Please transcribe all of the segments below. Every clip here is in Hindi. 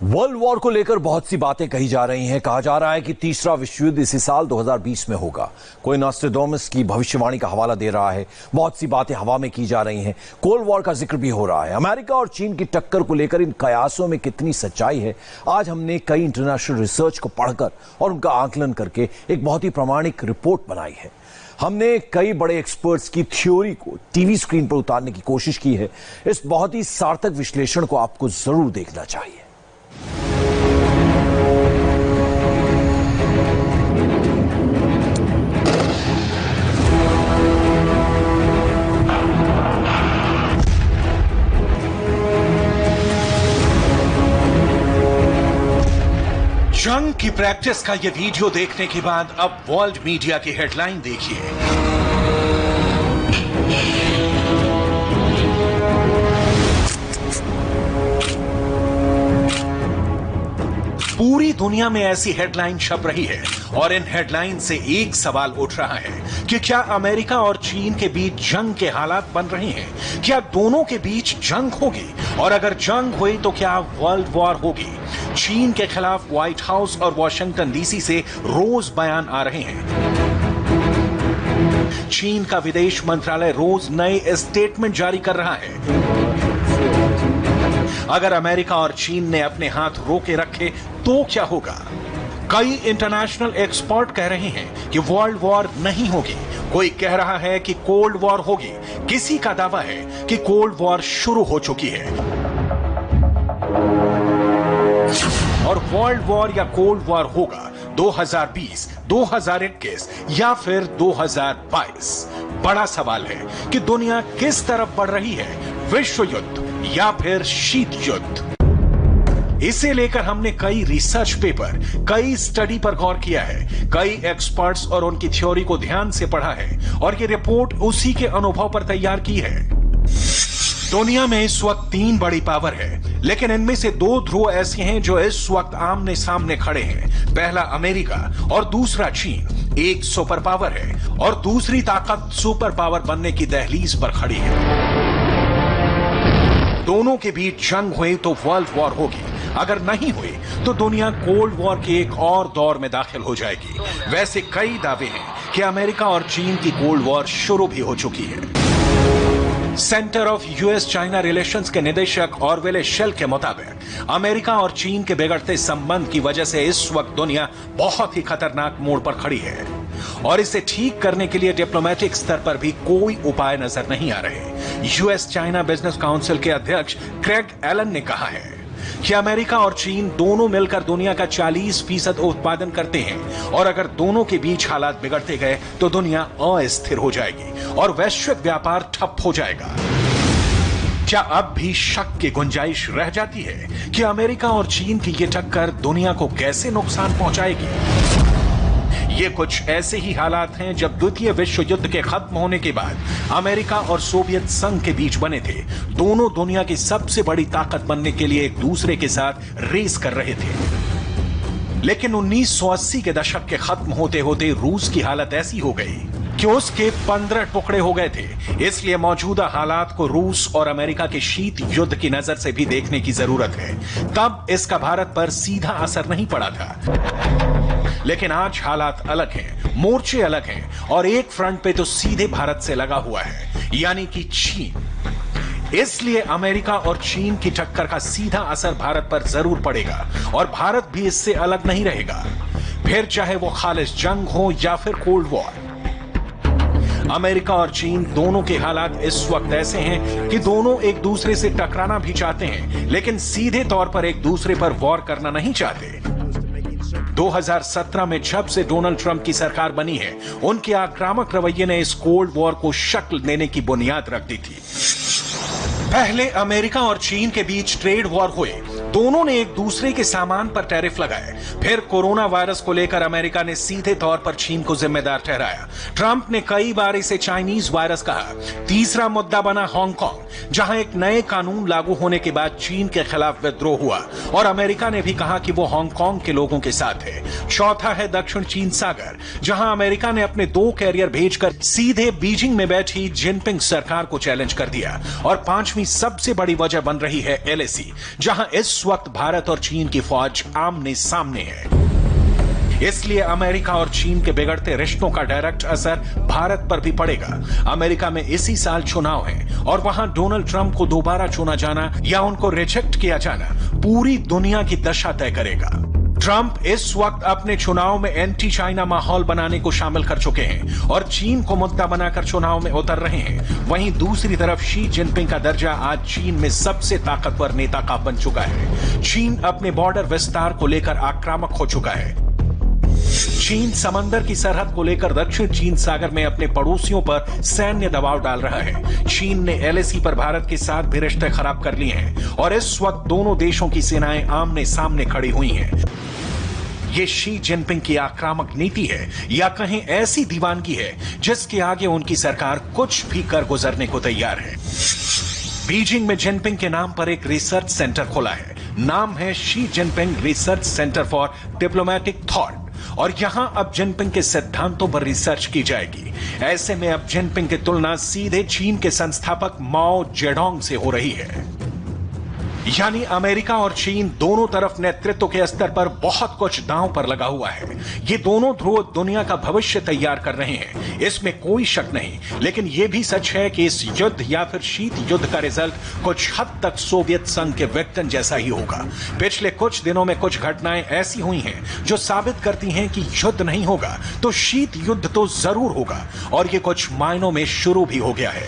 वर्ल्ड वॉर को लेकर बहुत सी बातें कही जा रही हैं। कहा जा रहा है कि तीसरा विश्व युद्ध इसी साल 2020 में होगा। कोई नॉस्ट्रेडामस की भविष्यवाणी का हवाला दे रहा है। बहुत सी बातें हवा में की जा रही हैं। कोल्ड वॉर का जिक्र भी हो रहा है। अमेरिका और चीन की टक्कर को लेकर इन कयासों में कितनी सच्चाई है, आज हमने कई इंटरनेशनल रिसर्च को पढ़कर और उनका आकलन करके एक बहुत ही प्रामाणिक रिपोर्ट बनाई है। हमने कई बड़े एक्सपर्ट्स की थ्योरी को टीवी स्क्रीन पर उतारने की कोशिश की है। इस बहुत ही सार्थक विश्लेषण को आपको जरूर देखना चाहिए। जंग की प्रैक्टिस का ये वीडियो देखने के बाद अब वर्ल्ड मीडिया की हेडलाइन देखिए। पूरी दुनिया में ऐसी हेडलाइन छप रही है और इन हेडलाइन से एक सवाल उठ रहा है कि क्या अमेरिका और चीन के बीच जंग के हालात बन रहे हैं? क्या दोनों के बीच जंग होगी? और अगर जंग हुई तो क्या वर्ल्ड वॉर होगी? चीन के खिलाफ व्हाइट हाउस और वॉशिंगटन डीसी से रोज बयान आ रहे हैं। चीन का विदेश मंत्रालय रोज नए स्टेटमेंट जारी कर रहा है। अगर अमेरिका और चीन ने अपने हाथ रोके रखे तो क्या होगा? कई इंटरनेशनल एक्सपर्ट कह रहे हैं कि वर्ल्ड वॉर नहीं होगी। कोई कह रहा है कि कोल्ड वॉर होगी। किसी का दावा है कि कोल्ड वॉर शुरू हो चुकी है। और वर्ल्ड वॉर या कोल्ड वॉर होगा 2020, 2021 या फिर 2022। बड़ा सवाल है कि दुनिया किस तरफ बढ़ रही है, विश्व युद्ध या फिर शीत युद्ध। इसे लेकर हमने कई रिसर्च पेपर, कई स्टडी पर गौर किया है, कई एक्सपर्ट्स और उनकी थ्योरी को ध्यान से पढ़ा है और ये रिपोर्ट उसी के अनुभव पर तैयार की है। दुनिया में इस वक्त 3 बड़ी पावर है, लेकिन इनमें से 2 ध्रुव ऐसे हैं जो इस वक्त आमने सामने खड़े हैं। पहला अमेरिका और दूसरा चीन। एक सुपर पावर है और दूसरी ताकत सुपर पावर बनने की दहलीज पर खड़ी है। दोनों के बीच जंग हुई तो वर्ल्ड वॉर होगी। अगर नहीं हुई तो दुनिया कोल्ड वॉर के एक और दौर में दाखिल हो जाएगी। वैसे कई दावे हैं कि अमेरिका और चीन की कोल्ड वॉर शुरू भी हो चुकी है। Centre of US China relations के निदेशक ऑरवेल शेल के मुताबिक अमेरिका और चीन के बिगड़ते संबंध की वजह से इस वक्त दुनिया बहुत ही खतरनाक मोड़ पर खड़ी है और इसे ठीक करने के लिए डिप्लोमेटिक स्तर पर भी कोई उपाय नजर नहीं आ रहे। यूएस चाइना बिजनेस काउंसिल के अध्यक्ष क्रेग एलन ने कहा है कि अमेरिका और चीन दोनों मिलकर दुनिया का 40% उत्पादन करते हैं और अगर दोनों के बीच हालात बिगड़ते गए तो दुनिया अस्थिर हो जाएगी और वैश्विक व्यापार ठप हो जाएगा। क्या अब भी शक की गुंजाइश रह जाती है कि अमेरिका और चीन की ये टक्कर दुनिया को कैसे नुकसान पहुंचाएगी? ये कुछ ऐसे ही हालात हैं जब द्वितीय विश्व युद्ध के खत्म होने के बाद अमेरिका और सोवियत संघ के बीच बने थे। दोनों दुनिया की सबसे बड़ी ताकत बनने के लिए एक दूसरे के साथ रेस कर रहे थे। लेकिन 1980 के दशक के खत्म होते होते रूस की हालत ऐसी हो गई कि उसके 15 टुकड़े हो गए थे। इसलिए मौजूदा हालात को रूस और अमेरिका के शीत युद्ध की नजर से भी देखने की जरूरत है। तब इसका भारत पर सीधा असर नहीं पड़ा था, लेकिन आज हालात अलग हैं, मोर्चे अलग हैं और एक फ्रंट पे तो सीधे भारत से लगा हुआ है, यानी कि चीन। इसलिए अमेरिका और चीन की टक्कर का सीधा असर भारत पर जरूर पड़ेगा और भारत भी इससे अलग नहीं रहेगा, फिर चाहे वो खालिस जंग हो या फिर कोल्ड वॉर। अमेरिका और चीन दोनों के हालात इस वक्त ऐसे हैं कि दोनों एक दूसरे से टकराना भी चाहते हैं, लेकिन सीधे तौर पर एक दूसरे पर वॉर करना नहीं चाहते। 2017 में जब से डोनाल्ड ट्रंप की सरकार बनी है, उनके आक्रामक रवैये ने इस कोल्ड वॉर को शक्ल देने की बुनियाद रख दी थी। पहले अमेरिका और चीन के बीच ट्रेड वॉर हुए। दोनों ने एक दूसरे के सामान पर टैरिफ लगाए। फिर कोरोना वायरस को लेकर अमेरिका ने सीधे तौर पर चीन को जिम्मेदार ठहराया। ट्रंप ने कई बार इसे चाइनीज वायरस कहा। तीसरा मुद्दा बना हांगकांग, जहां एक नए कानून लागू होने के बाद चीन के खिलाफ विद्रोह हुआ और अमेरिका ने भी कहा कि वो हांगकांग के लोगों के साथ है। चौथा है दक्षिण चीन सागर, जहां अमेरिका ने अपने 2 कैरियर भेजकर सीधे बीजिंग में बैठी जिनपिंग सरकार को चैलेंज कर दिया। और पांचवी सबसे बड़ी वजह बन रही है एलएसी, जहां इस इस वक्त भारत और चीन की फौज आमने सामने है। इसलिए अमेरिका और चीन के बिगड़ते रिश्तों का डायरेक्ट असर भारत पर भी पड़ेगा। अमेरिका में इसी साल चुनाव है और वहां डोनाल्ड ट्रंप को दोबारा चुना जाना या उनको रिजेक्ट किया जाना पूरी दुनिया की दशा तय करेगा। ट्रंप इस वक्त अपने चुनाव में एंटी चाइना माहौल बनाने को शामिल कर चुके हैं और चीन को मुद्दा बनाकर चुनाव में उतर रहे हैं। वहीं दूसरी तरफ शी जिनपिंग का दर्जा आज चीन में सबसे ताकतवर नेता का बन चुका है। चीन अपने बॉर्डर विस्तार को लेकर आक्रामक हो चुका है। चीन समंदर की सरहद को लेकर दक्षिण चीन सागर में अपने पड़ोसियों पर सैन्य दबाव डाल रहा है। चीन ने एलएसी पर भारत के साथ भी रिश्ते खराब कर लिए हैं और इस वक्त दोनों देशों की सेनाएं आमने सामने खड़ी हुई हैं। ये शी जिनपिंग की आक्रामक नीति है या कहीं ऐसी दीवानगी है जिसके आगे उनकी सरकार कुछ भी कर गुजरने को तैयार है। बीजिंग में जिनपिंग के नाम पर एक रिसर्च सेंटर खोला है। नाम है Xi Jinping research centre for diplomatic thought और यहां अब जिनपिंग के सिद्धांतों पर रिसर्च की जाएगी। ऐसे में अब जिनपिंग की तुलना सीधे चीन के संस्थापक माओ जेडोंग से हो रही है। यानी अमेरिका और चीन दोनों तरफ नेतृत्व के स्तर पर बहुत कुछ दांव पर लगा हुआ है। ये दोनों ध्रुव दुनिया का भविष्य तैयार कर रहे हैं, इसमें कोई शक नहीं। लेकिन यह भी सच है कि इस युद्ध या फिर शीत युद्ध का रिजल्ट कुछ हद तक सोवियत संघ के विघटन जैसा ही होगा। पिछले कुछ दिनों में कुछ घटनाएं ऐसी हुई हैं जो साबित करती हैं कि युद्ध नहीं होगा तो शीत युद्ध तो जरूर होगा और ये कुछ मायनों में शुरू भी हो गया है।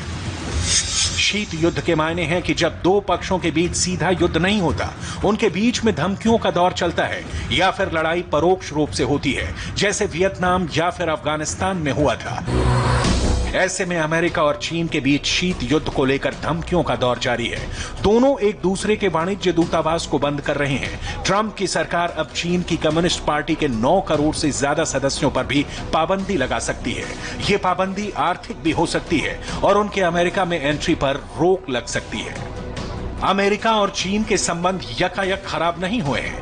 शीत युद्ध के मायने हैं कि जब दो पक्षों के बीच सीधा युद्ध नहीं होता, उनके बीच में धमकियों का दौर चलता है या फिर लड़ाई परोक्ष रूप से होती है, जैसे वियतनाम या फिर अफगानिस्तान में हुआ था। ऐसे में अमेरिका और चीन के बीच शीत युद्ध को लेकर धमकियों का दौर जारी है। दोनों एक दूसरे के वाणिज्य दूतावास को बंद कर रहे हैं। ट्रंप की सरकार अब चीन की कम्युनिस्ट पार्टी के 9 करोड़ से ज्यादा सदस्यों पर भी पाबंदी लगा सकती है। ये पाबंदी आर्थिक भी हो सकती है और उनके अमेरिका में एंट्री पर रोक लग सकती है। अमेरिका और चीन के संबंध यकायक खराब नहीं हुए हैं।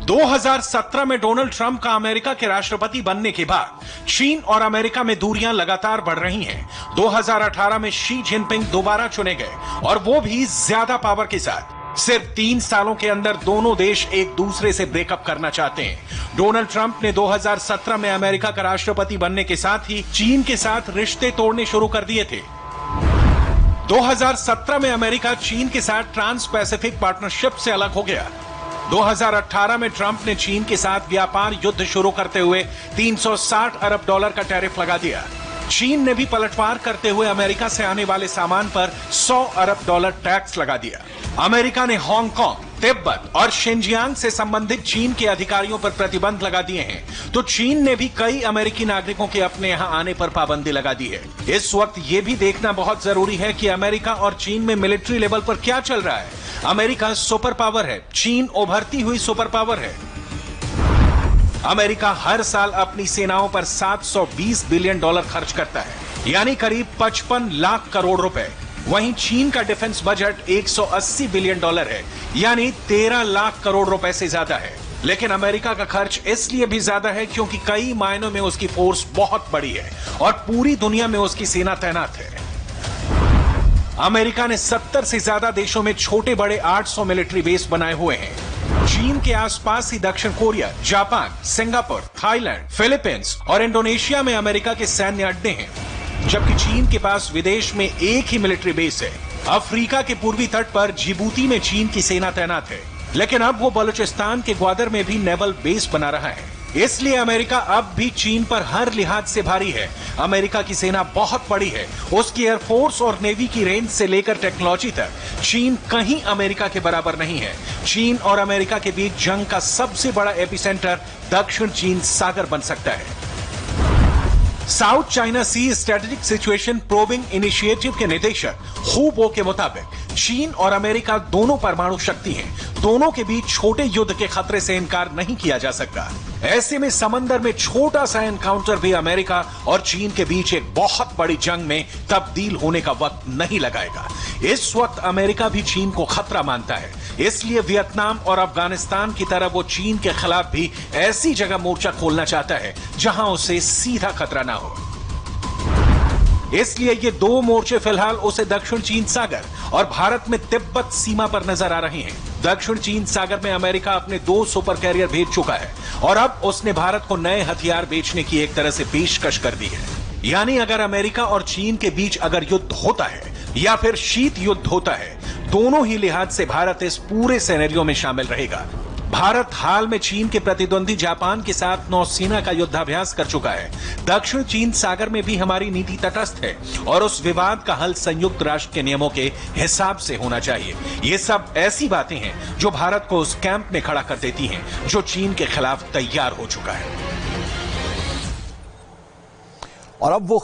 2017 में डोनाल्ड ट्रंप का अमेरिका के राष्ट्रपति बनने के बाद चीन और अमेरिका में दूरियां लगातार बढ़ रही हैं। 2018 में शी जिनपिंग दोबारा चुने गए और वो भी ज्यादा पावर के साथ। सिर्फ 3 सालों के अंदर दोनों देश एक दूसरे से ब्रेकअप करना चाहते हैं। डोनाल्ड ट्रंप ने 2017 में अमेरिका का राष्ट्रपति बनने के साथ ही चीन के साथ रिश्ते तोड़ने शुरू कर दिए थे। 2017 में अमेरिका चीन के साथ ट्रांस पैसिफिक पार्टनरशिप से अलग हो गया। 2018 में ट्रंप ने चीन के साथ व्यापार युद्ध शुरू करते हुए 360 अरब डॉलर का टैरिफ लगा दिया। चीन ने भी पलटवार करते हुए अमेरिका से आने वाले सामान पर 100 अरब डॉलर टैक्स लगा दिया। अमेरिका ने हांगकांग, तिब्बत और शिनजियांग से संबंधित चीन के अधिकारियों पर प्रतिबंध लगा दिए हैं, तो चीन ने भी कई अमेरिकी नागरिकों के अपने यहां आने पर पाबंदी लगा दी है। इस वक्त यह भी देखना बहुत जरूरी है कि अमेरिका और चीन में मिलिट्री लेवल पर क्या चल रहा है। अमेरिका सुपर पावर है, चीन उभरती हुई सुपर पावर है। अमेरिका हर साल अपनी सेनाओं पर 720 बिलियन डॉलर खर्च करता है, यानी करीब 55 लाख करोड़ रुपए। वहीं चीन का डिफेंस बजट 180 बिलियन डॉलर है, यानी 13 लाख करोड़ रुपए से ज्यादा है। लेकिन अमेरिका का खर्च इसलिए भी ज्यादा है क्योंकि कई मायनों में उसकी फोर्स बहुत बड़ी है और पूरी दुनिया में उसकी सेना तैनात है। अमेरिका ने 70 से ज्यादा देशों में छोटे बड़े 800 मिलिट्री बेस बनाए हुए हैं। चीन के आसपास ही दक्षिण Korea, Japan, Singapore, Thailand, Philippines और इंडोनेशिया में अमेरिका के सैन्य अड्डे हैं, जबकि चीन के पास विदेश में एक ही मिलिट्री बेस है। अफ्रीका के पूर्वी तट पर जिबूती में चीन की सेना तैनात है, लेकिन अब वो बलूचिस्तान के ग्वादर में भी नेवल बेस बना रहा है। इसलिए अमेरिका अब भी चीन पर हर लिहाज से भारी है। अमेरिका की सेना बहुत बड़ी है, उसकी एयरफोर्स और नेवी की रेंज से लेकर टेक्नोलॉजी तक चीन कहीं अमेरिका के बराबर नहीं है। चीन और अमेरिका के बीच जंग का सबसे बड़ा एपिसेंटर दक्षिण चीन सागर बन सकता है। साउथ चाइना सी स्ट्रेटेजिक सिचुएशन प्रोबिंग इनिशिएटिव के निदेशक हु बो के मुताबिक चीन और अमेरिका दोनों परमाणु शक्ति हैं। दोनों के बीच छोटे युद्ध के खतरे से इनकार नहीं किया जा सकता। ऐसे में समंदर में छोटा सा एनकाउंटर भी अमेरिका और चीन के बीच एक बहुत बड़ी जंग में तब्दील होने का वक्त नहीं लगाएगा। इस वक्त अमेरिका भी चीन को खतरा मानता है, इसलिए वियतनाम और अफगानिस्तान की तरह वो चीन के खिलाफ भी ऐसी जगह मोर्चा खोलना चाहता है जहां उसे सीधा खतरा ना हो। इसलिए ये दो मोर्चे फिलहाल उसे दक्षिण चीन सागर और भारत में तिब्बत सीमा पर नजर आ रहे हैं। दक्षिण चीन सागर में अमेरिका अपने 2 सुपर कैरियर भेज चुका है और अब उसने भारत को नए हथियार बेचने की एक तरह से पेशकश कर दी है। यानी अगर अमेरिका और चीन के बीच अगर युद्ध होता है या फिर शीत युद्ध होता है, दोनों ही लिहाज से भारत इस पूरे सिनेरियो में शामिल रहेगा। भारत हाल में चीन के प्रतिद्वंदी जापान के साथ नौसेना का युद्धाभ्यास कर चुका है। दक्षिण चीन सागर में भी हमारी नीति तटस्थ है और उस विवाद का हल संयुक्त राष्ट्र के नियमों के हिसाब से होना चाहिए। ये सब ऐसी बातें हैं जो भारत को उस कैंप में खड़ा कर देती हैं जो चीन के खिलाफ तैयार हो चुका है। और अब वो